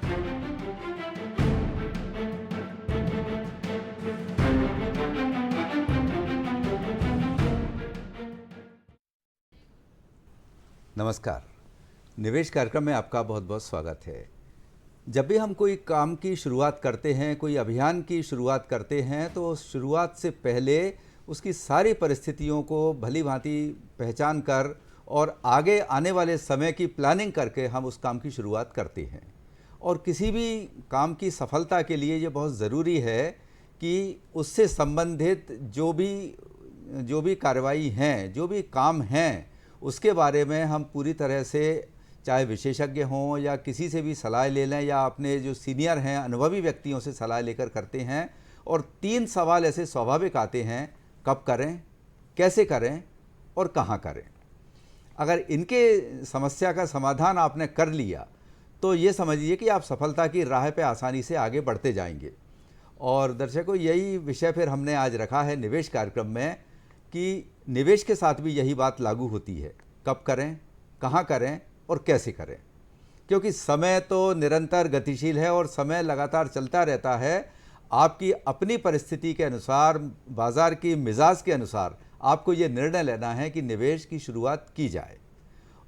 नमस्कार। निवेश कार्यक्रम में आपका बहुत बहुत स्वागत है। जब भी हम कोई काम की शुरुआत करते हैं, कोई अभियान की शुरुआत करते हैं, तो शुरुआत से पहले उसकी सारी परिस्थितियों को भली भांति पहचान कर और आगे आने वाले समय की प्लानिंग करके हम उस काम की शुरुआत करते हैं। और किसी भी काम की सफलता के लिए ये बहुत ज़रूरी है कि उससे संबंधित जो भी कार्रवाई हैं, जो भी काम हैं, उसके बारे में हम पूरी तरह से, चाहे विशेषज्ञ हों या किसी से भी सलाह ले लें या अपने जो सीनियर हैं, अनुभवी व्यक्तियों से सलाह लेकर करते हैं। और 3 सवाल ऐसे स्वाभाविक आते हैं: कब करें, कैसे करें और कहाँ करें। अगर इनके समस्या का समाधान आपने कर लिया तो ये समझिए कि आप सफलता की राह पे आसानी से आगे बढ़ते जाएंगे। और दर्शकों, यही विषय फिर हमने आज रखा है निवेश कार्यक्रम में कि निवेश के साथ भी यही बात लागू होती है: कब करें, कहाँ करें और कैसे करें। क्योंकि समय तो निरंतर गतिशील है और समय लगातार चलता रहता है। आपकी अपनी परिस्थिति के अनुसार, बाज़ार की मिजाज के अनुसार आपको ये निर्णय लेना है कि निवेश की शुरुआत की जाए।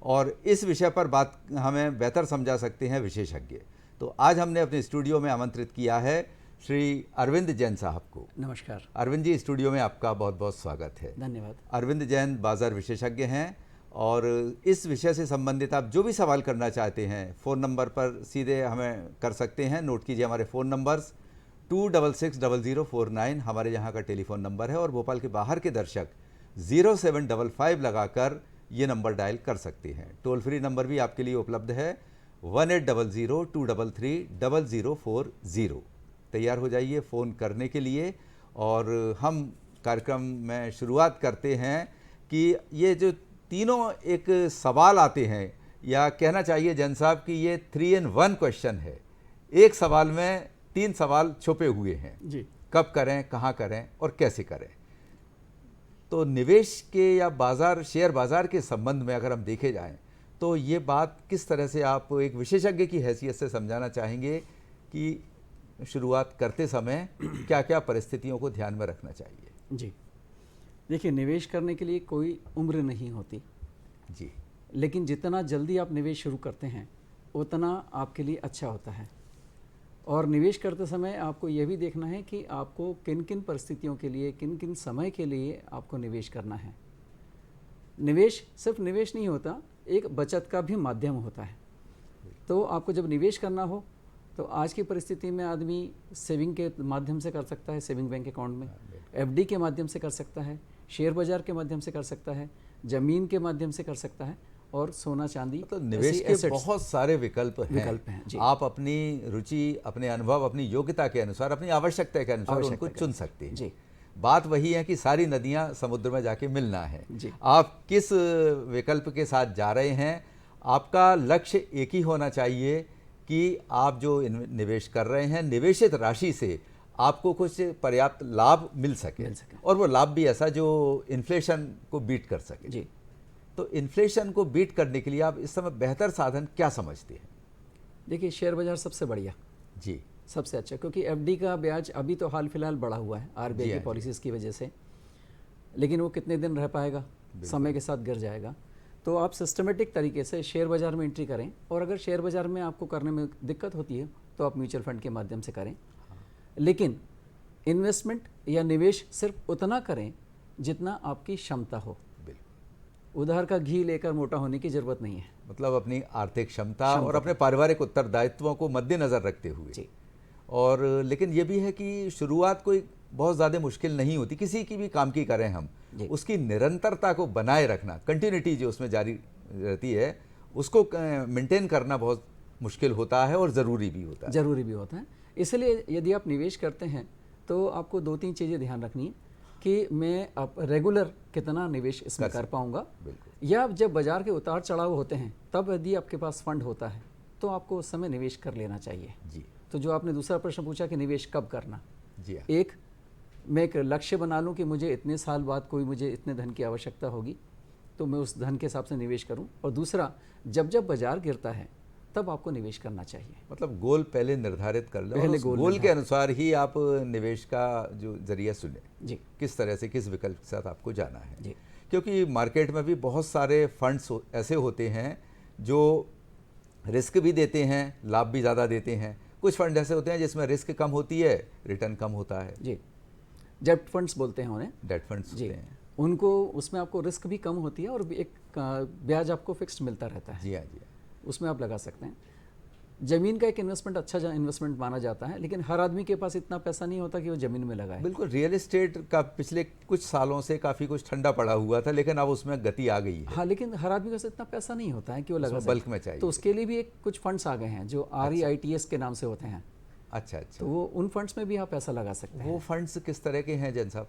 और इस विषय पर बात हमें बेहतर समझा सकते हैं विशेषज्ञ। तो आज हमने अपने स्टूडियो में आमंत्रित किया है श्री अरविंद जैन साहब को। नमस्कार अरविंद जी, स्टूडियो में आपका बहुत बहुत स्वागत है। धन्यवाद। अरविंद जैन बाजार विशेषज्ञ हैं और इस विषय से संबंधित आप जो भी सवाल करना चाहते हैं फ़ोन नंबर पर सीधे हमें कर सकते हैं। नोट कीजिए हमारे फ़ोन नंबर्स। 26600049 हमारे यहाँ का टेलीफोन नंबर है और भोपाल के बाहर के दर्शक 0755 लगाकर ये नंबर डायल कर सकते हैं। टोल फ्री नंबर भी आपके लिए उपलब्ध है 1800-233-0040। तैयार हो जाइए फ़ोन करने के लिए। और हम कार्यक्रम में शुरुआत करते हैं कि ये जो तीनों एक सवाल आते हैं, या कहना चाहिए जैन साहब कि ये 3 in 1 क्वेश्चन है। एक सवाल में 3 सवाल छुपे हुए हैं जी। कब करें, कहाँ करें और कैसे करें। तो निवेश के या शेयर बाज़ार के संबंध में अगर हम देखे जाएं तो ये बात किस तरह से आप एक विशेषज्ञ की हैसियत से समझाना चाहेंगे कि शुरुआत करते समय क्या क्या परिस्थितियों को ध्यान में रखना चाहिए? जी, देखिए, निवेश करने के लिए कोई उम्र नहीं होती जी, लेकिन जितना जल्दी आप निवेश शुरू करते हैं उतना आपके लिए अच्छा होता है। और निवेश करते समय आपको यह भी देखना है कि आपको किन किन परिस्थितियों के लिए, किन किन समय के लिए आपको निवेश करना है। निवेश सिर्फ निवेश नहीं होता, एक बचत का भी माध्यम होता है। तो आपको जब निवेश करना हो तो आज की परिस्थिति में आदमी सेविंग के माध्यम से कर सकता है, सेविंग बैंक अकाउंट में, एफडी के माध्यम से कर सकता है, शेयर बाजार के माध्यम से कर सकता है, ज़मीन के माध्यम से कर सकता है, और सोना चांदी। तो निवेश के बहुत सारे विकल्प हैं। जी। आप अपनी रुचि, अपने अनुभव, अपनी योग्यता के अनुसार, अपनी आवश्यकता के अनुसार उनको चुन सकते हैं। जी। बात वही है कि सारी नदियां समुद्र में जाके मिलना है। जी। आप किस विकल्प के साथ जा रहे हैं, आपका लक्ष्य एक ही होना चाहिए कि आप जो निवेश कर रहे हैं, निवेशित राशि से आपको कुछ पर्याप्त लाभ मिल सके और वो लाभ भी ऐसा जो इन्फ्लेशन को बीट कर सके। जी। तो इन्फ्लेशन को बीट करने के लिए आप इस समय बेहतर साधन क्या समझते हैं? देखिए, शेयर बाजार सबसे बढ़िया जी, सबसे अच्छा, क्योंकि एफडी का ब्याज अभी तो हाल फिलहाल बढ़ा हुआ है आरबीआई की पॉलिसीज की वजह से, लेकिन वो कितने दिन रह पाएगा, समय के साथ गिर जाएगा। तो आप सिस्टमेटिक तरीके से शेयर बाजार में एंट्री करें, और अगर शेयर बाजार में आपको करने में दिक्कत होती है तो आप म्यूचुअल फंड के माध्यम से करें। लेकिन इन्वेस्टमेंट या निवेश सिर्फ उतना करें जितना आपकी क्षमता हो। उधार का घी लेकर मोटा होने की जरूरत नहीं है। मतलब अपनी आर्थिक क्षमता और अपने पारिवारिक उत्तरदायित्वों को मद्देनजर रखते हुए। जी। और लेकिन ये भी है कि शुरुआत कोई बहुत ज़्यादा मुश्किल नहीं होती, किसी की भी काम की करें हम, उसकी निरंतरता को बनाए रखना, कंटिन्यूटी जो उसमें जारी रहती है, उसको मेंटेन करना बहुत मुश्किल होता है और ज़रूरी भी होता है। इसलिए यदि आप निवेश करते हैं तो आपको 2-3 चीज़ें ध्यान रखनी है कि मैं अब रेगुलर कितना निवेश इसमें कर पाऊंगा, या जब बाजार के उतार चढ़ाव होते हैं तब यदि आपके पास फंड होता है तो आपको उस समय निवेश कर लेना चाहिए। जी। तो जो आपने दूसरा प्रश्न पूछा कि निवेश कब करना, जी, एक मैं एक लक्ष्य बना लूं कि मुझे इतने साल बाद कोई मुझे इतने धन की आवश्यकता होगी तो मैं उस धन के हिसाब से निवेश करूं। और दूसरा, जब जब बाजार गिरता है तब आपको निवेश करना चाहिए। मतलब गोल पहले निर्धारित कर लें और पहले उस गोल गोल के अनुसार ही आप निवेश का जो जरिया चुनें, जी किस तरह से किस विकल्प के साथ आपको जाना है। जी क्योंकि मार्केट में भी बहुत सारे फंड्स ऐसे होते हैं जो रिस्क भी देते हैं, लाभ भी ज़्यादा देते हैं। कुछ फंड ऐसे होते हैं जिसमें रिस्क कम होती है, रिटर्न कम होता है। जी, डेब्ट फंड्स बोलते हैं उन्हें। डेट फंड्स जी, होते हैं। उनको उसमें आपको रिस्क भी कम होती है और एक ब्याज आपको फिक्स्ड मिलता रहता है, जी हाँ, जी हाँ। उसमें आप लगा सकते हैं। ज़मीन का एक इन्वेस्टमेंट अच्छा इन्वेस्टमेंट माना जाता है, लेकिन हर आदमी के पास इतना पैसा नहीं होता कि वो ज़मीन में लगाए। बिल्कुल, रियल एस्टेट का पिछले कुछ सालों से काफ़ी कुछ ठंडा पड़ा हुआ था, लेकिन अब उसमें गति आ गई है। हाँ, लेकिन हर आदमी के पास इतना पैसा नहीं होता है कि वो लगा उसमें सके। बल्क में चाहिए। तो उसके लिए भी एक कुछ फंड्स आ गए हैं जो REITs के नाम से होते हैं, अच्छा अच्छा। तो वो उन फंड्स में भी आप पैसा लगा सकते हैं। वो फंड्स किस तरह के हैं जैन साहब?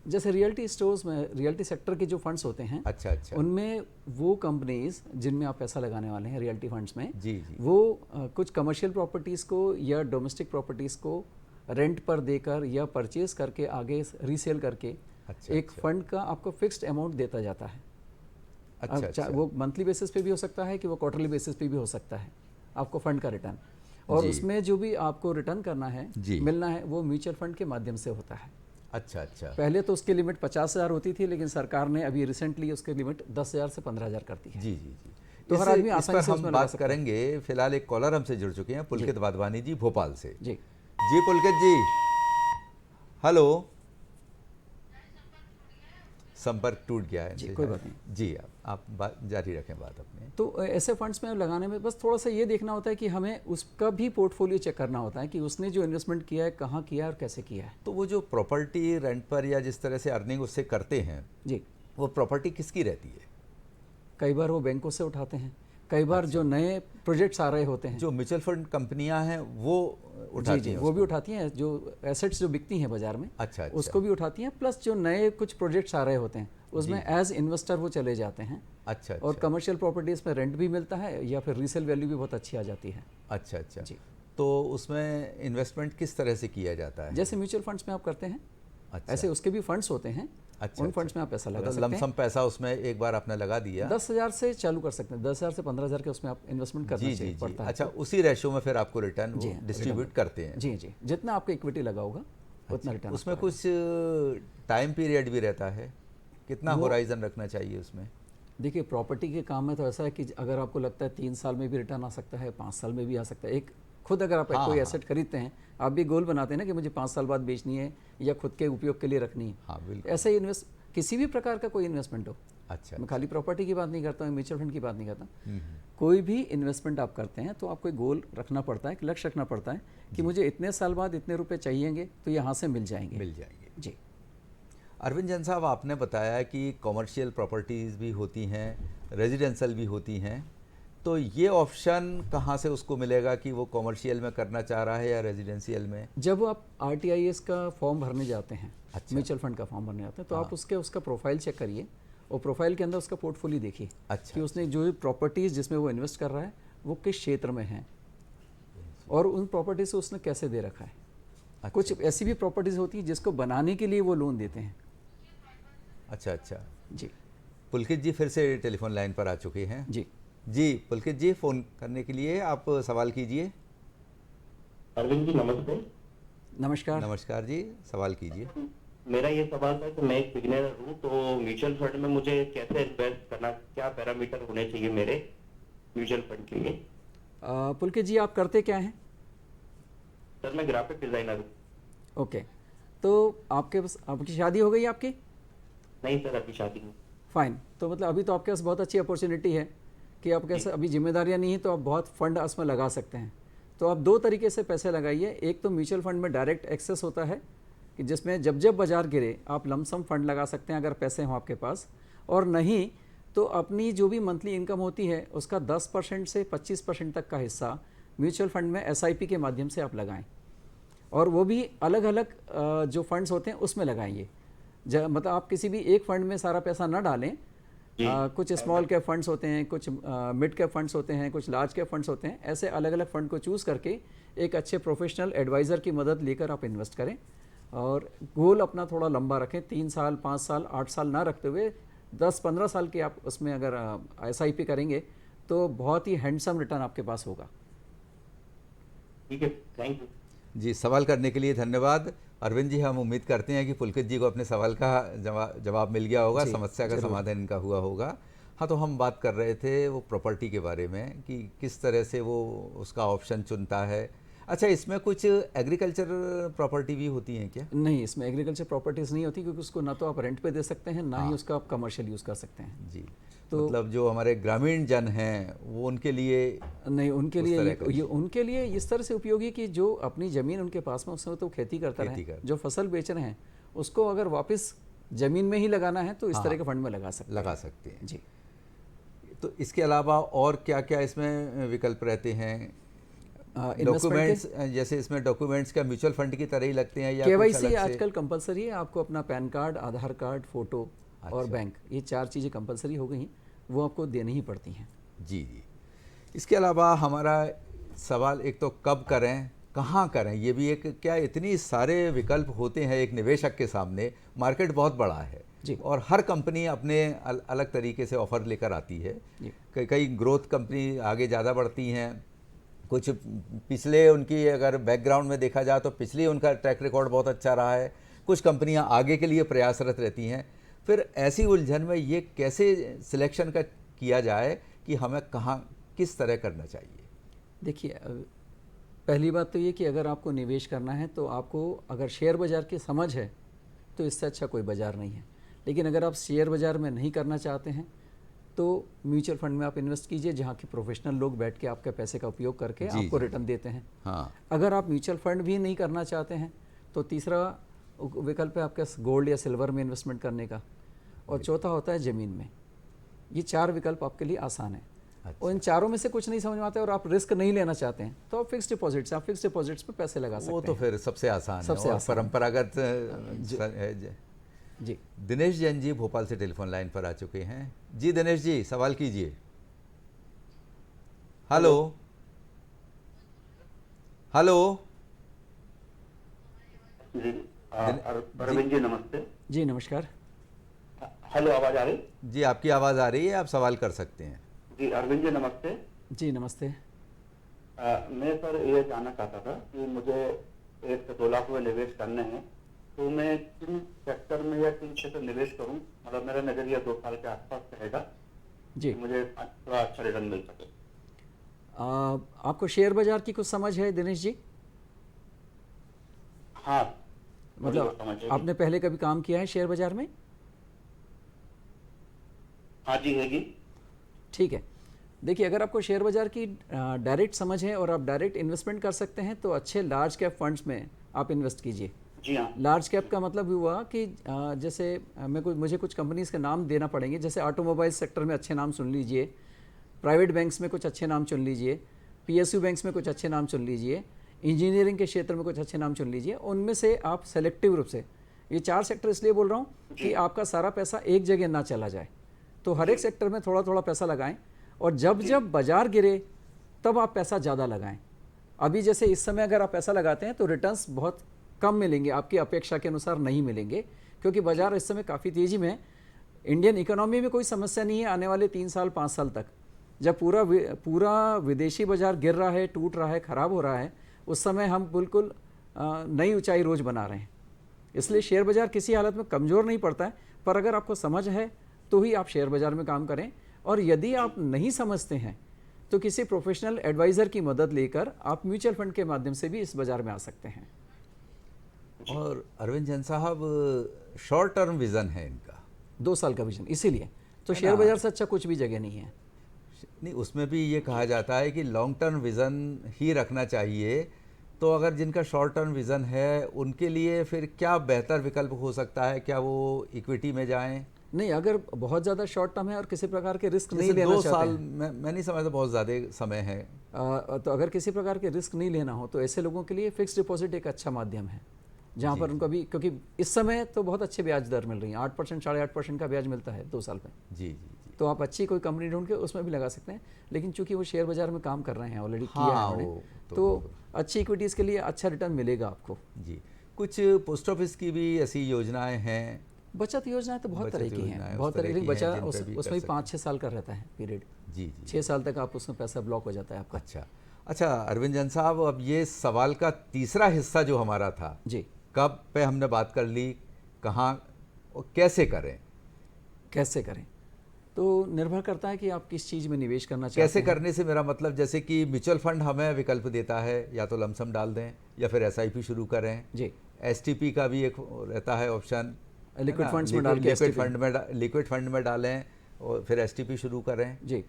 जैसे रियल्टी स्टोर्स में, रियल्टी सेक्टर के जो फंड्स होते हैं, अच्छा अच्छा। उनमें वो कंपनीज जिनमें आप पैसा लगाने वाले हैं रियल्टी फंड्स में, जी जी। वो कुछ कमर्शियल प्रॉपर्टीज़ को या डोमेस्टिक प्रॉपर्टीज़ को रेंट पर देकर या परचेज करके आगे रीसेल करके अच्छा एक फंड का आपको फिक्स्ड अमाउंट देता जाता है। अच्छा अब अच्छा। वो मंथली बेसिस पे भी हो सकता है कि वो क्वार्टरली बेसिस पे भी हो सकता है आपको फंड का रिटर्न, और जी। उसमें जो भी आपको रिटर्न करना है, जी। मिलना है, वो म्यूचुअल फंड के माध्यम से होता है। अच्छा अच्छा। पहले तो उसकी लिमिट 50,000 होती थी, लेकिन सरकार ने अभी रिसेंटली उसकी लिमिट 10,000 से 15,000 कर दी है। जी जी जी। तो हर आदमी इस आसानी पर से हम उसमें लगा बात सकता है। करेंगे। फिलहाल एक कॉलर हमसे जुड़ चुके हैं, पुलकित वाधवानी जी भोपाल से। जी जी पुलकित जी, हेलो। संपर्क टूट गया है जी, इनसे कोई शायद। बात नहीं। जी, आप बात जारी रखें बात अपने। तो ऐसे फंड्स में लगाने में बस थोड़ा सा ये देखना होता है कि हमें उसका भी पोर्टफोलियो चेक करना होता है कि उसने जो इन्वेस्टमेंट किया है कहाँ किया है और कैसे किया है। तो वो जो प्रॉपर्टी रेंट पर या जिस तरह से अर्निंग उससे करते हैं, जी, वो प्रॉपर्टी किसकी रहती है? कई बार वो बैंकों से उठाते हैं, कई बार जो नए प्रोजेक्ट्स आ रहे होते हैं, जो म्यूचुअल फंड कंपनियां हैं वो जी उठाती जी, हैं वो भी उसको? उठाती हैं। जो एसेट्स जो बिकती हैं बाजार में, अच्छा अच्छा। उसको भी उठाती हैं, प्लस जो नए कुछ प्रोजेक्ट्स आ रहे होते हैं उसमें एज इन्वेस्टर वो चले जाते हैं। अच्छा और अच्छा। कमर्शियल प्रॉपर्टीज़ में रेंट भी मिलता है या फिर रीसेल वैल्यू भी बहुत अच्छी आ जाती है। अच्छा अच्छा। जी। तो उसमें इन्वेस्टमेंट किस तरह से किया जाता है? जैसे म्यूचुअल फंड्स में आप करते हैं, अच्छा। ऐसे उसके भी फंड्स होते हैं। अच्छा, उन फंड्स में आप पैसा लगा मतलब सकते हैं। लमसम पैसा उसमें एक बार आपने लगा दिया। 10,000 से चालू कर सकते हैं, 10,000 से 15,000 के उसमें आप इन्वेस्टमेंट करना जी जी चाहिए जी। पड़ता है। अच्छा, उसी रेशो में फिर आपको रिटर्न जी, डिस्ट्रीब्यूट करते हैं। जी जी, जितना आपका इक्विटी लगा होगा उतना रिटर्न। उसमें कुछ टाइम पीरियड भी रहता है, कितना होराइजन रखना चाहिए उसमें? देखिए, प्रॉपर्टी के काम में तो ऐसा है कि अगर आपको लगता है 3 साल में भी रिटर्न आ सकता है, 5 साल में भी आ सकता है। एक खुद अगर आप कोई एसेट खरीदते हैं, आप भी गोल बनाते हैं ना कि मुझे 5 साल बाद बेचनी है या खुद के उपयोग के लिए रखनी है। हाँ बिल्कुल। ऐसे ही इन्वेस्ट, किसी भी प्रकार का कोई इन्वेस्टमेंट हो, अच्छा। मैं खाली प्रॉपर्टी की बात नहीं करता हूँ, म्यूचुअल फंड की बात नहीं करता, कोई भी इन्वेस्टमेंट आप करते हैं तो आपको एक गोल रखना पड़ता है, एक लक्ष्य रखना पड़ता है कि मुझे इतने साल बाद इतने रुपए चाहिएंगे तो यहाँ से मिल जाएंगे। मिल जाएंगे। जी। अरविंद जैन साहब, आपने बताया कि कॉमर्शियल प्रॉपर्टीज़ भी होती हैं, रेजिडेंशियल भी होती हैं, तो ये ऑप्शन कहाँ से उसको मिलेगा कि वो कॉमर्शियल में करना चाह रहा है या रेजिडेंशियल में? जब आप RTIS का फॉर्म भरने जाते हैं, अच्छा। म्यूचुअल फंड का फॉर्म भरने जाते हैं, तो आप उसका प्रोफाइल चेक करिए और प्रोफाइल के अंदर उसका पोर्टफोलियो देखिए। अच्छा। कि उसने जो प्रॉपर्टीज़ जिसमें वो इन्वेस्ट कर रहा है वो किस क्षेत्र में है और उन प्रॉपर्टीज से उसने कैसे दे रखा है। अच्छा। कुछ ऐसी भी प्रॉपर्टीज़ होती है जिसको बनाने के लिए वो लोन देते हैं। अच्छा अच्छा। जी पुलकित जी फिर से टेलीफोन लाइन पर आ चुके हैं। जी जी पुलकित जी, फ़ोन करने के लिए आप सवाल कीजिए। अरविंद जी नमस्ते। नमस्कार। नमस्कार जी, सवाल कीजिए। मेरा ये सवाल था कि मैं एक बिगिनर हूँ, तो म्यूचुअल फंड में मुझे कैसे इन्वेस्ट करना, क्या पैरामीटर होने चाहिए मेरे म्यूचुअल फंड के लिए? पुलकित जी, आप करते क्या हैं? सर मैं ग्राफिक डिजाइनर हूँ। ओके, तो आपकी शादी हो गई आपकी? नहीं सर, अभी शादी हूँ। फाइन, तो मतलब अभी तो आपके पास बहुत अच्छी अपॉर्चुनिटी है कि आप कैसे, अभी जिम्मेदारियां नहीं है तो आप बहुत फंड उसमें लगा सकते हैं। तो आप 2 तरीके से पैसे लगाइए। एक तो म्यूचुअल फंड में डायरेक्ट एक्सेस होता है कि जिसमें जब जब बाजार गिरे आप लमसम फंड लगा सकते हैं अगर पैसे हों आपके पास, और नहीं तो अपनी जो भी मंथली इनकम होती है उसका 10% से 25% तक का हिस्सा म्यूचुअल फंड में SIP के माध्यम से आप लगाएं, और वो भी अलग अलग जो फंड्स होते हैं उसमें लगाएंगे। मतलब आप किसी भी एक फंड में सारा पैसा ना डालें। कुछ स्मॉल कैप फंड्स होते हैं, कुछ मिड कैप फंड्स होते हैं, कुछ लार्ज कैप फंड्स होते हैं। ऐसे अलग अलग फंड को चूज़ करके एक अच्छे प्रोफेशनल एडवाइज़र की मदद लेकर आप इन्वेस्ट करें, और गोल अपना थोड़ा लंबा रखें। 3 साल, 5 साल, 8 साल ना रखते हुए 10-15 साल के आप उसमें अगर SIP करेंगे तो बहुत ही हैंडसम रिटर्न आपके पास होगा। ठीक है, थैंक यू। जी, सवाल करने के लिए धन्यवाद अरविंद जी। हम उम्मीद करते हैं कि पुलकित जी को अपने सवाल का जवाब मिल गया होगा, जी, समस्या का ज़रूर। समाधान इनका हुआ होगा। हाँ, तो हम बात कर रहे थे वो प्रॉपर्टी के बारे में कि किस तरह से वो उसका ऑप्शन चुनता है। अच्छा, इसमें कुछ एग्रीकल्चर प्रॉपर्टी भी होती हैं क्या? नहीं, इसमें एग्रीकल्चर प्रॉपर्टीज़ नहीं होती, क्योंकि उसको ना तो आप रेंट पे दे सकते हैं, ना ही हाँ। उसका आप कमर्शियल यूज़ कर सकते हैं। जी, तो मतलब जो हमारे ग्रामीण जन हैं वो उनके लिए नहीं, उनके उस लिए तरह का ये उनके लिए इस तरह से उपयोगी कि जो अपनी ज़मीन उनके पास में, उस समय तो खेती करता खेती रहे, कर जो फसल बेच रहे हैं उसको अगर वापस ज़मीन में ही लगाना है तो इस हाँ, तरह के फंड में लगा सकते लगा हैं। सकते हैं। जी। तो इसके अलावा और क्या क्या इसमें विकल्प रहते हैं? इन्वेस्टमेंट के डॉक्यूमेंट्स, जैसे इसमें डॉक्यूमेंट्स क्या म्यूचुअल फंड की तरह ही लगते हैं या कुछ केवाईसी अलग से? आजकल कंपलसरी है, आपको अपना पैन कार्ड, आधार कार्ड, फोटो और अच्छा। बैंक, ये 4 चीज़ें कंपलसरी हो गई हैं, वो आपको देनी ही पड़ती हैं। जी जी। इसके अलावा हमारा सवाल एक तो कब करें, कहाँ करें, ये भी एक, क्या इतनी सारे विकल्प होते हैं एक निवेशक के सामने, मार्केट बहुत बड़ा है जी। और हर कंपनी अपने अलग तरीके से ऑफर लेकर आती है। जी। कई ग्रोथ कंपनी आगे ज़्यादा बढ़ती हैं, कुछ पिछले उनकी अगर बैकग्राउंड में देखा जाए तो पिछली उनका ट्रैक रिकॉर्ड बहुत अच्छा रहा है, कुछ कंपनियां आगे के लिए प्रयासरत रहती हैं। फिर ऐसी उलझन में ये कैसे सिलेक्शन का किया जाए कि हमें कहाँ किस तरह करना चाहिए? देखिए, पहली बात तो ये कि अगर आपको निवेश करना है तो आपको अगर शेयर बाज़ार की समझ है तो इससे अच्छा कोई बाज़ार नहीं है। लेकिन अगर आप शेयर बाज़ार में नहीं करना चाहते हैं तो म्यूचुअल फंड में आप इन्वेस्ट कीजिए, जहाँ के प्रोफेशनल लोग बैठ के आपके पैसे का उपयोग करके जी, आपको जी। रिटर्न देते हैं। हाँ, अगर आप म्यूचुअल फंड भी नहीं करना चाहते हैं तो तीसरा विकल्प है आपका गोल्ड या सिल्वर में इन्वेस्टमेंट करने का, और चौथा होता है ज़मीन में। ये 4 विकल्प आपके लिए आसान है। और इन चारों में से कुछ नहीं समझ में आता है और आप रिस्क नहीं लेना चाहते हैं तो आप फिक्स डिपॉजिट्स पे पैसे लगा सकते वो हैं। तो फिर सबसे आसान सबसे है और आसान है। परंपरागत जी। दिनेश जैन जी भोपाल से टेलीफोन लाइन पर आ चुके हैं। जी दिनेश जी, सवाल कीजिए। Hello hello. जी, दिन- अरविंद जी नमस्ते। जी नमस्कार। हेलो, आवाज आ रही? जी, आपकी आवाज़ आ रही है, आप सवाल कर सकते हैं। जी, अरविंद जी नमस्ते। जी नमस्ते। मैं सर ये जानना चाहता था कि मुझे 1 से 2 लाख रुपए निवेश करने हैं, तो मैं किन सेक्टर में या किन क्षेत्र में निवेश करूं? मतलब मेरा नजरिया 2 साल के आसपास रहेगा जी। कि मुझे थोड़ा अच्छा रिटर्न मिल सके। आपको शेयर बाज़ार की कुछ समझ है दिनेश जी? हाँ, मतलब समझिए। आपने पहले कभी काम किया है शेयर बाज़ार में? हाँ जी, है जी। ठीक है। देखिए, अगर आपको शेयर बाज़ार की डायरेक्ट समझ है और आप डायरेक्ट इन्वेस्टमेंट कर सकते हैं तो अच्छे लार्ज कैप फंड्स में आप इन्वेस्ट कीजिए। जी हाँ। लार्ज कैप का मतलब हुआ कि जैसे मुझे कुछ कंपनीज़ के नाम देना पड़ेंगे, जैसे ऑटोमोबाइल सेक्टर में अच्छे नाम सुन लीजिए, प्राइवेट बैंक्स में कुछ अच्छे नाम चुन लीजिए, पीएसयू बैंक्स में कुछ अच्छे नाम चुन लीजिए, इंजीनियरिंग के क्षेत्र में कुछ अच्छे नाम चुन लीजिए। उनमें से आप सेलेक्टिव रूप से, ये 4 सेक्टर इसलिए बोल रहा हूँ कि आपका सारा पैसा एक जगह ना चला जाए, तो हर एक सेक्टर में थोड़ा थोड़ा पैसा लगाएं और जब जब बाजार गिरे तब आप पैसा ज़्यादा लगाएं। अभी जैसे इस समय अगर आप पैसा लगाते हैं तो रिटर्न्स बहुत कम मिलेंगे, आपकी अपेक्षा के अनुसार नहीं मिलेंगे, क्योंकि बाजार इस समय काफ़ी तेज़ी में है। इंडियन इकोनॉमी में कोई समस्या नहीं है आने वाले 3 साल 5 साल तक। जब पूरा विदेशी बाजार गिर रहा है, टूट रहा है, ख़राब हो रहा है, उस समय हम बिल्कुल नई ऊंचाई रोज़ बना रहे हैं। इसलिए शेयर बाज़ार किसी हालत में कमज़ोर नहीं पड़ता है, पर अगर आपको समझ है तो ही आप शेयर बाज़ार में काम करें, और यदि आप नहीं समझते हैं तो किसी प्रोफेशनल एडवाइज़र की मदद लेकर आप म्यूचुअल फंड के माध्यम से भी इस बाज़ार में आ सकते हैं। और अरविंद जैन साहब, शॉर्ट टर्म विज़न है इनका, 2 साल का विजन, इसीलिए तो शेयर बाज़ार से अच्छा कुछ भी जगह नहीं है। नहीं, उसमें भी ये कहा जाता है कि लॉन्ग टर्म विज़न ही रखना चाहिए। तो अगर जिनका शॉर्ट टर्म विज़न है उनके लिए फिर क्या बेहतर विकल्प हो सकता है? क्या वो इक्विटी में जाएं? नहीं, अगर बहुत ज़्यादा शॉर्ट टर्म है और किसी प्रकार के रिस्क नहीं जैसे लेना 2 चाहते साल, हैं, मैं नहीं समझता बहुत ज़्यादा समय है। तो अगर किसी प्रकार के रिस्क नहीं लेना हो तो ऐसे लोगों के लिए फिक्स डिपॉजिट एक अच्छा माध्यम है, जहाँ पर उनको भी, क्योंकि इस समय तो बहुत अच्छे ब्याज दर मिल रही हैं, 8% 8.5% का ब्याज मिलता है 2 साल में। जी जी जी। तो आप अच्छी कोई कंपनी ढूंढ के उसमें भी लगा सकते हैं, लेकिन चूंकि वो शेयर बाज़ार में काम कर रहे हैं, ऑलरेडी किया है हाँ, उन्होंने, वो तो अच्छी इक्विटीज़ के लिए अच्छा रिटर्न मिलेगा आपको। जी। कुछ पोस्ट ऑफिस की भी ऐसी योजनाएं हैं बचत योजनाएं तो बहुत बचत तरह की योजनाएं हैं, उस बहुत तरह तरह की की हैं बचा जिन पे भी कर उसमें भी सकते 5-6 साल का रहता है पीरियड। जी जी 6 साल तक आप उसमें पैसा ब्लॉक हो जाता है आपका। अच्छा अच्छा अरविंद जैन साहब, अब ये सवाल का तीसरा हिस्सा जो हमारा था, जी, कब पे हमने बात कर ली, कहाँ और कैसे करें, कैसे करें तो निर्भर करता है कि आप किस चीज़ में निवेश करना चाहते कैसे हैं। करने से मेरा मतलब जैसे कि म्यूचुअल फंड हमें विकल्प देता है, या तो लमसम डाल दें या फिर एसआईपी शुरू करें। जी, एसटीपी का भी एक रहता है ऑप्शन, लिक्विड फंड्स में डाल के लिक्विड फंड में डालें और फिर एसटीपी शुरू करें। जी,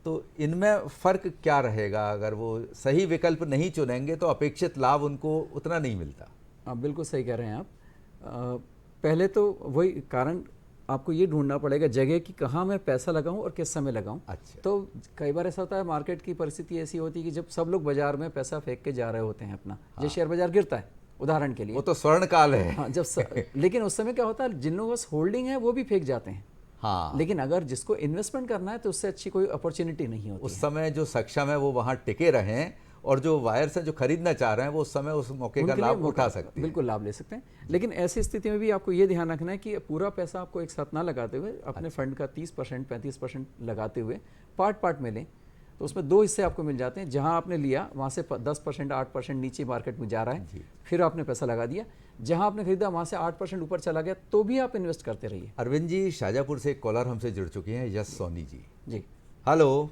तो इनमें फ़र्क क्या रहेगा? अगर वो सही विकल्प नहीं चुनेंगे तो अपेक्षित लाभ उनको उतना नहीं मिलता। आप बिल्कुल सही कह रहे हैं आप। पहले तो वही कारण आपको ये ढूंढना पड़ेगा जगह कि कहाँ मैं पैसा लगाऊं और किस समय लगाऊं। अच्छा। तो कई बार ऐसा होता है, मार्केट की परिस्थिति ऐसी होती है कि जब सब लोग बाजार में पैसा फेंक के जा रहे होते हैं अपना, जैसे शेयर बाजार गिरता है उदाहरण के लिए, वो तो स्वर्ण काल है। हाँ लेकिन उस समय क्या होता है, जिन लोगों के पास होल्डिंग है वो भी फेंक जाते हैं। हाँ, लेकिन अगर जिसको इन्वेस्टमेंट करना है तो उससे अच्छी कोई अपॉर्चुनिटी नहीं होती उस है। समय जो सक्षम है वो वहाँ टिके रहें, और जो वायर्स हैं जो खरीदना चाह रहे हैं वो उस समय उस मौके का उनके लिए लाभ उठा सकते हैं। बिल्कुल लाभ ले सकते हैं। लेकिन ऐसी स्थिति में भी आपको ये ध्यान रखना है कि पूरा पैसा आपको एक साथ ना लगाते हुए अपने फंड का 30% 35% लगाते हुए पार्ट पार्ट में लें। तो उसमें 2 हिस्से आपको मिल जाते हैं। जहां आपने लिया वहां से 10% 8% नीचे मार्केट में जा रहा है, फिर आपने पैसा लगा दिया। जहां आपने खरीदा वहां से 8% ऊपर चला गया तो भी आप इन्वेस्ट करते रहिए। अरविंद जी, शाजापुर से एक कॉलर हमसे जुड़ चुके हैं, यश सोनी जी। जी, हेलो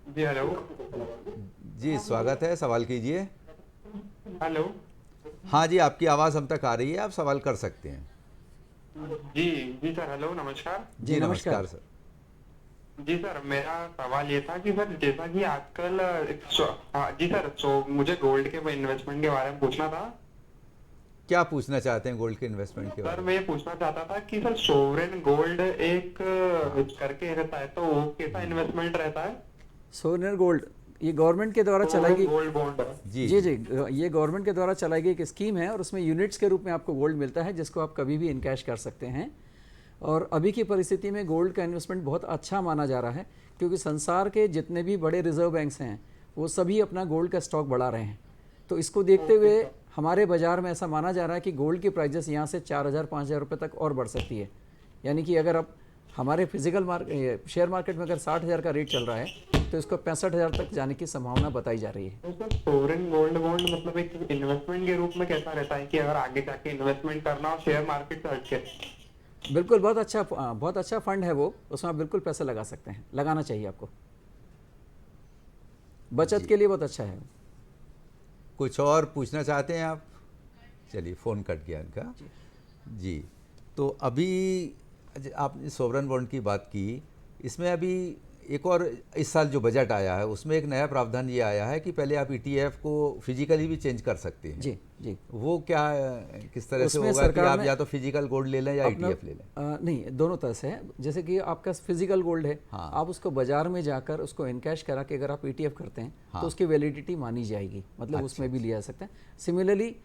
जी हेलो। जी, स्वागत है, सवाल कीजिए। हेलो। हाँ जी, आपकी आवाज़ हम तक आ रही है, आप सवाल कर सकते हैं। जी जी सर, हेलो, नमस्कार। जी नमस्कार सर। जी सर, मेरा सवाल ये था कि सर जैसा कि आजकल हाँ जी सर, मुझे गोल्ड के इन्वेस्टमेंट के बारे में पूछना था। क्या पूछना चाहते हैं गोल्ड के इन्वेस्टमेंट के सर बारे में? मैं ये पूछना चाहता था कि सर सोवरेन गोल्ड एक करके रहता है, तो वो कैसा इन्वेस्टमेंट रहता है? सोवरेन गोल्ड ये गवर्नमेंट के द्वारा चलाई गई गोल्ड बॉन्ड। जी जी जी ये गवर्नमेंट के द्वारा चलाई गई एक स्कीम है और उसमें यूनिट्स के रूप में आपको गोल्ड मिलता है, जिसको आप कभी भी इनकैश कर सकते हैं। और अभी की परिस्थिति में गोल्ड का इन्वेस्टमेंट बहुत अच्छा माना जा रहा है, क्योंकि संसार के जितने भी बड़े रिजर्व बैंक्स हैं वो सभी अपना गोल्ड का स्टॉक बढ़ा रहे हैं। तो इसको देखते हुए हमारे बाज़ार में ऐसा माना जा रहा है कि गोल्ड की प्राइजेस यहाँ से 4,000-5,000 रुपये तक और बढ़ सकती है। यानी कि अगर अब हमारे फिजिकल शेयर मार्केट में अगर 60,000 का रेट चल रहा है तो इसको 65,000 तक जाने की संभावना बताई जा रही है। तो सर सोवरेन गोल्ड बॉन्ड मतलब एक इन्वेस्टमेंट के रूप में कैसा रहता है कि अगर आगे जाके इन्वेस्टमेंट करना हो शेयर मार्केट से हटके? बिल्कुल बहुत अच्छा फंड है वो, उसमें आप बिल्कुल पैसे लगा सकते हैं, लगाना चाहिए आपको, बचत के लिए बहुत अच्छा है। कुछ और पूछना चाहते हैं आप? चलिए, फ़ोन कट गया इनका। जी, तो अभी आपने सोवरेन बॉन्ड की बात की, इसमें अभी एक और इस साल जो बजट आया है उसमें एक नया प्रावधान ये आया है कि पहले आप ईटीएफ को फिजिकली भी चेंज कर सकते हैं। जी जी, वो क्या, किस तरह से उसमें होगा कि सरकार आप ने या तो फिजिकल गोल्ड ले लें या ईटीएफ ले लें? नहीं, दोनों तरह से है। जैसे कि आपका फिजिकल गोल्ड है, हाँ। आप उसको बाजार में जाकर उसको इनकैश करा के अगर आप ईटीएफ करते हैं हाँ। तो उसकी वैलिडिटी मानी जाएगी, मतलब उसमें भी लिया जा सकता है। सिमिलरली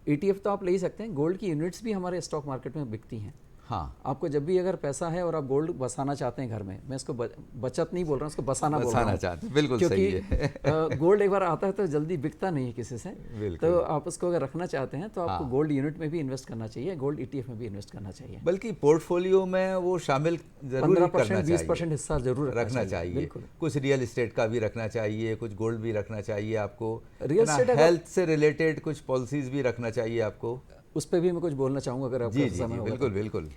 ईटीएफ तो आप ले ही सकते हैं, गोल्ड की यूनिट्स भी हमारे स्टॉक मार्केट में बिकती हैं। हाँ, आपको जब भी अगर पैसा है और आप गोल्ड बसाना चाहते हैं घर में, मैं इसको बचत नहीं बोल रहा हूँ, उसको बसाना बोल रहा हूँ, चाहते हैं, बिल्कुल सही है। क्योंकि गोल्ड एक बार आता है तो जल्दी बिकता नहीं है किसी से। बिल्कुल। तो आप उसको अगर रखना चाहते हैं तो आपको गोल्ड यूनिट में भी इन्वेस्ट करना चाहिए, गोल्ड ईटीएफ में भी इन्वेस्ट करना चाहिए। बल्कि पोर्टफोलियो में वो शामिल जरूर 15% 20% हिस्सा जरूर रखना चाहिए। बिल्कुल। कुछ रियल एस्टेट का भी रखना चाहिए, कुछ गोल्ड भी रखना चाहिए आपको, रियल एस्टेट अगर- हेल्थ से रिलेटेड कुछ पॉलिसीज भी रखना चाहिए आपको। उस पर भी मैं कुछ बोलना चाहूँगा अगर जी आपका जी समय जी, होगा तो। बिल्कुल बिल्कुल।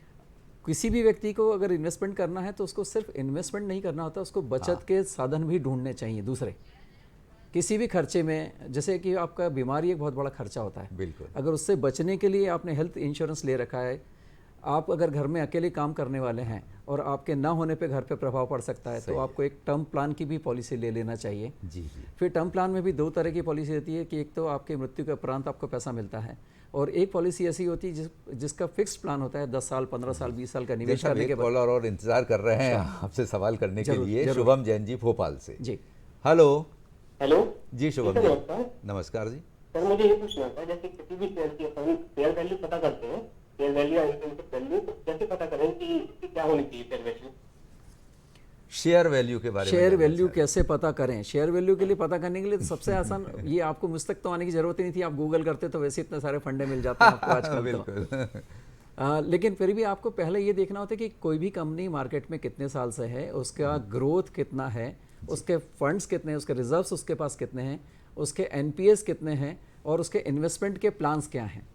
किसी भी व्यक्ति को अगर इन्वेस्टमेंट करना है तो उसको सिर्फ इन्वेस्टमेंट नहीं करना होता, उसको बचत के साधन भी ढूंढने चाहिए दूसरे। किसी भी खर्चे में, जैसे कि आपका बीमारी एक बहुत बड़ा खर्चा होता है, बिल्कुल। अगर उससे बचने के लिए आपने हेल्थ इंश्योरेंस ले रखा है, आप अगर घर में अकेले काम करने वाले हैं और आपके ना होने पे घर पे प्रभाव पड़ सकता है, तो आपको एक टर्म प्लान की भी पॉलिसी ले लेना चाहिए। जी जी, फिर टर्म प्लान में भी 2 तरह की पॉलिसी होती है कि एक तो आपके मृत्यु के उपरांत आपको पैसा मिलता है, और एक पॉलिसी ऐसी होती है जिसका फिक्स्ड प्लान होता है 10 साल 15 साल 20 साल का निवेश करने के बाद। कॉलर और इंतजार कर रहे हैं आपसे सवाल करने के लिए। शुभम जैन जी भोपाल से। जी, हेलो जी शुभम जी, नमस्कार जी। सर, मुझे ये पूछना था, जैसे किसी भी शेयर की अपन शेयर वैल्यू पता करते हैं, शेयर वैल्यू वैल्यू तो कैसे पता करें कि इसकी क्या होनी चाहिए शेयर वैल्यू? शेयर वैल्यू के बारे में शेयर जानना वैल्यू चाहते कैसे पता करें? शेयर वैल्यू के लिए पता करने के लिए तो सबसे आसान, ये आपको मुझ तक तो आने की जरूरत ही नहीं थी, आप गूगल करते तो वैसे इतने सारे फंडे मिल जाते हैं आपको हैं। आजकल। तो बिल्कुल। लेकिन फिर भी आपको पहले ये देखना होता है कि कोई भी कंपनी मार्केट में कितने साल से है, उसका ग्रोथ कितना है, उसके फंड्स कितने हैं, उसके रिजर्व्स उसके पास कितने हैं, उसके एनपीएस कितने हैं और उसके इन्वेस्टमेंट के प्लान्स क्या हैं।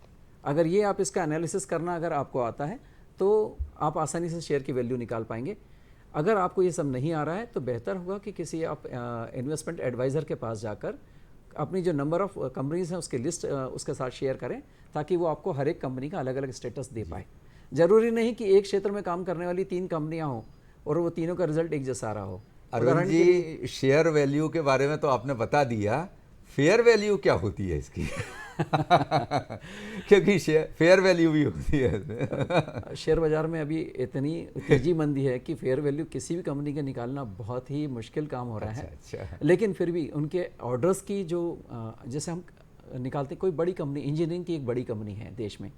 अगर ये आप इसका एनालिसिस करना अगर आपको आता है तो आप आसानी से शेयर की वैल्यू निकाल पाएंगे। अगर आपको ये सब नहीं आ रहा है तो बेहतर होगा कि किसी आप इन्वेस्टमेंट एडवाइज़र के पास जाकर अपनी जो नंबर ऑफ़ कंपनीज हैं उसकी लिस्ट उसके साथ शेयर करें, ताकि वो आपको हर एक कंपनी का अलग अलग स्टेटस दे पाए। ज़रूरी नहीं कि एक क्षेत्र में काम करने वाली 3 कंपनियां हों और वो तीनों का रिजल्ट एक जैसा आ रहा हो। अरविंद जी, शेयर वैल्यू के बारे में तो आपने बता दिया, फेयर वैल्यू क्या होती है इसकी? क्योंकि फेयर वैल्यू भी होती है इसमें। शेयर बाजार में अभी इतनी तेजी मंदी है कि फेयर वैल्यू किसी भी कंपनी का निकालना बहुत ही मुश्किल काम हो रहा है। अच्छा। लेकिन फिर भी उनके ऑर्डर्स की जो जैसे हम निकालते, कोई बड़ी कंपनी, इंजीनियरिंग की एक बड़ी कंपनी है देश में,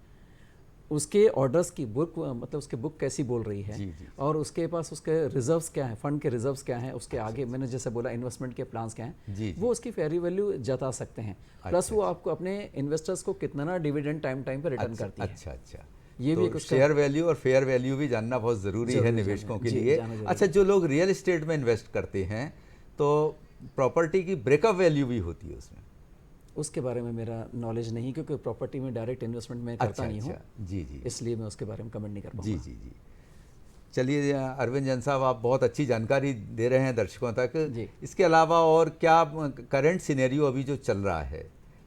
उसके ऑर्डर्स की बुक, मतलब उसके बुक कैसी बोल रही है, जी। और उसके पास उसके रिजर्व्स क्या हैं, फंड के रिजर्व्स क्या हैं, उसके आगे मैंने जैसे बोला इन्वेस्टमेंट के प्लान्स क्या हैं, जी। वो उसकी फेयर वैल्यू जता सकते हैं। प्लस वो आपको अपने इन्वेस्टर्स को कितना डिविडेंड टाइम पे रिटर्न करती है। अच्छा। ये भी तो कुछ शेयर वैल्यू और फेयर वैल्यू भी जानना बहुत ज़रूरी है निवेशकों के लिए। अच्छा, जो लोग रियल एस्टेट में इन्वेस्ट करते हैं तो प्रॉपर्टी की ब्रेकअप वैल्यू भी होती है उसमें? उसके बारे में मेरा नॉलेज नहीं, क्योंकि प्रॉपर्टी में डायरेक्ट इन्वेस्टमेंट मैं करता नहीं हूँ। जी। इसलिए मैं उसके बारे में कमेंट नहीं कर पाऊंगा। जी। चलिए अरविंद जैन साहब, आप बहुत अच्छी जानकारी दे रहे हैं दर्शकों तक। जी। इसके अलावा और क्या करंट सिनेरियो अभी जो चल रहा है,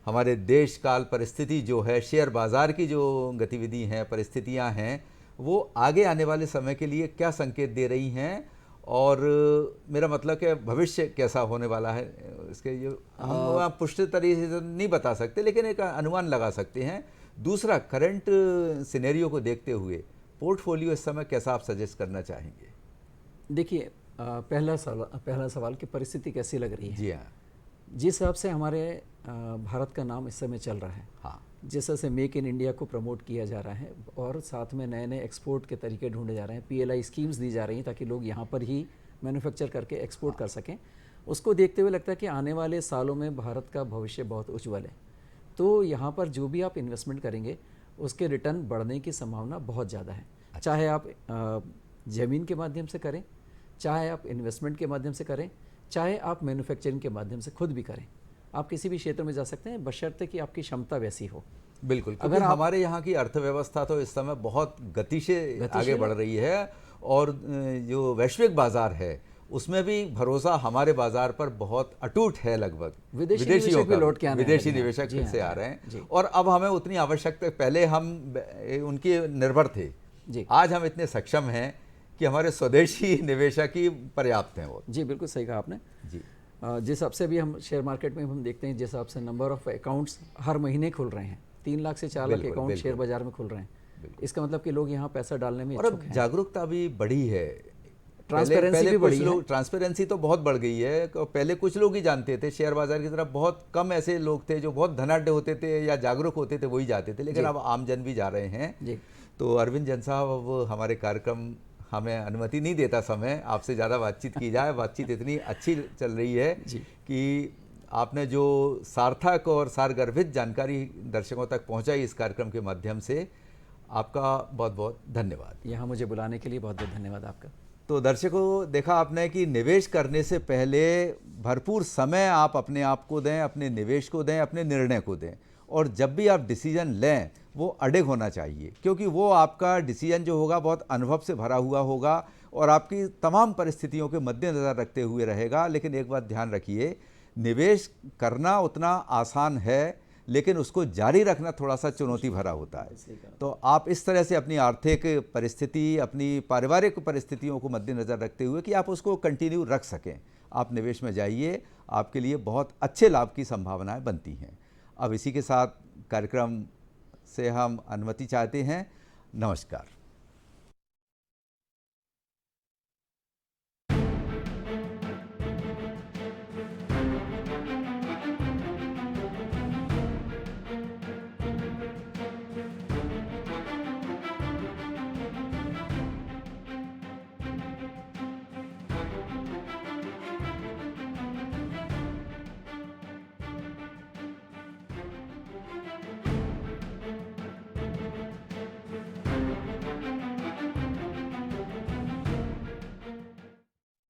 हमारे देश काल परिस्थिति जो है, शेयर बाज़ार की जो गतिविधि हैं, परिस्थितियां हैं, वो आगे आने वाले समय के लिए क्या संकेत दे रही हैं, और मेरा मतलब कि भविष्य कैसा होने वाला है इसके, ये हम पुष्ट तरीके से नहीं बता सकते लेकिन एक अनुमान लगा सकते हैं। दूसरा, करंट सिनेरियो को देखते हुए पोर्टफोलियो इस समय कैसा आप सजेस्ट करना चाहेंगे? देखिए, पहला सवाल कि परिस्थिति कैसी लग रही है। जी हाँ। जिस हिसाब से हमारे भारत का नाम इस समय चल रहा है, हाँ, जिस तरह से मेक इन इंडिया को प्रमोट किया जा रहा है और साथ में नए नए एक्सपोर्ट के तरीके ढूंढे जा रहे हैं, पीएलआई स्कीम्स दी जा रही हैं ताकि लोग यहाँ पर ही मैन्युफैक्चर करके एक्सपोर्ट कर सकें, उसको देखते हुए लगता है कि आने वाले सालों में भारत का भविष्य बहुत उज्ज्वल है। तो यहाँ पर जो भी आप इन्वेस्टमेंट करेंगे उसके रिटर्न बढ़ने की संभावना बहुत ज़्यादा है। चाहे आप ज़मीन के माध्यम से करें, चाहे आप इन्वेस्टमेंट के माध्यम से करें, चाहे आप मैन्युफैक्चरिंग के माध्यम से खुद भी करें, आप किसी भी क्षेत्र में जा सकते हैं बशर्ते कि आपकी क्षमता वैसी हो। बिल्कुल। अगर हमारे यहाँ की अर्थव्यवस्था तो इस समय बहुत गति से आगे बढ़ रही है, और जो वैश्विक बाजार है उसमें भी भरोसा हमारे बाजार पर बहुत अटूट है। लगभग विदेशियों का, विदेशी निवेशक फिर से आ रहे हैं, और अब हमें उतनी आवश्यकता, पहले हम उनके निर्भर थे, आज हम इतने सक्षम हैं कि हमारे स्वदेशी निवेशक ही पर्याप्त हैं। वो जी, बिल्कुल सही कहा आपने जी। जिस हिसाब से भी हम शेयर मार्केट में हम देखते हैं, जिस हिसाब से नंबर ऑफ अकाउंट्स हर महीने खुल रहे हैं, 3 लाख से 4 लाख अकाउंट शेयर बाजार में खुल रहे हैं, इसका मतलब कि लोग यहाँ पैसा डालने में इच्छुक हैं। जागरूकता भी बढ़ी है, ट्रांसपेरेंसी भी बढ़ी है। ट्रांसपेरेंसी तो बहुत बढ़ गई है। पहले कुछ लोग ही जानते थे शेयर बाजार की तरफ, बहुत कम ऐसे लोग थे जो बहुत धनाढ्य होते थे या जागरूक होते थे, वही जाते थे, लेकिन अब आमजन भी जा रहे हैं। तो अरविंद जैन साहब, अब हमारे कार्यक्रम हमें अनुमति नहीं देता समय आपसे ज़्यादा बातचीत की जाए। बातचीत इतनी अच्छी चल रही है कि आपने जो सार्थक और सारगर्भित जानकारी दर्शकों तक पहुंचाई इस कार्यक्रम के माध्यम से, आपका बहुत बहुत धन्यवाद। यहाँ मुझे बुलाने के लिए बहुत बहुत धन्यवाद आपका। तो दर्शकों, देखा आपने कि निवेश करने से पहले भरपूर समय आप अपने आप को दें, अपने निवेश को दें, अपने निर्णय को दें, और जब भी आप डिसीजन लें वो अडिग होना चाहिए, क्योंकि वो आपका डिसीजन जो होगा बहुत अनुभव से भरा हुआ होगा और आपकी तमाम परिस्थितियों के मद्देनज़र रखते हुए रहेगा। लेकिन एक बात ध्यान रखिए, निवेश करना उतना आसान है, लेकिन उसको जारी रखना थोड़ा सा चुनौती भरा होता है। तो आप इस तरह से अपनी आर्थिक परिस्थिति, अपनी पारिवारिक परिस्थितियों को मद्देनज़र रखते हुए कि आप उसको कंटिन्यू रख सकें, आप निवेश में जाइए, आपके लिए बहुत अच्छे लाभ की संभावनाएं बनती हैं। अब इसी के साथ कार्यक्रम से हम अनुमति चाहते हैं। नमस्कार।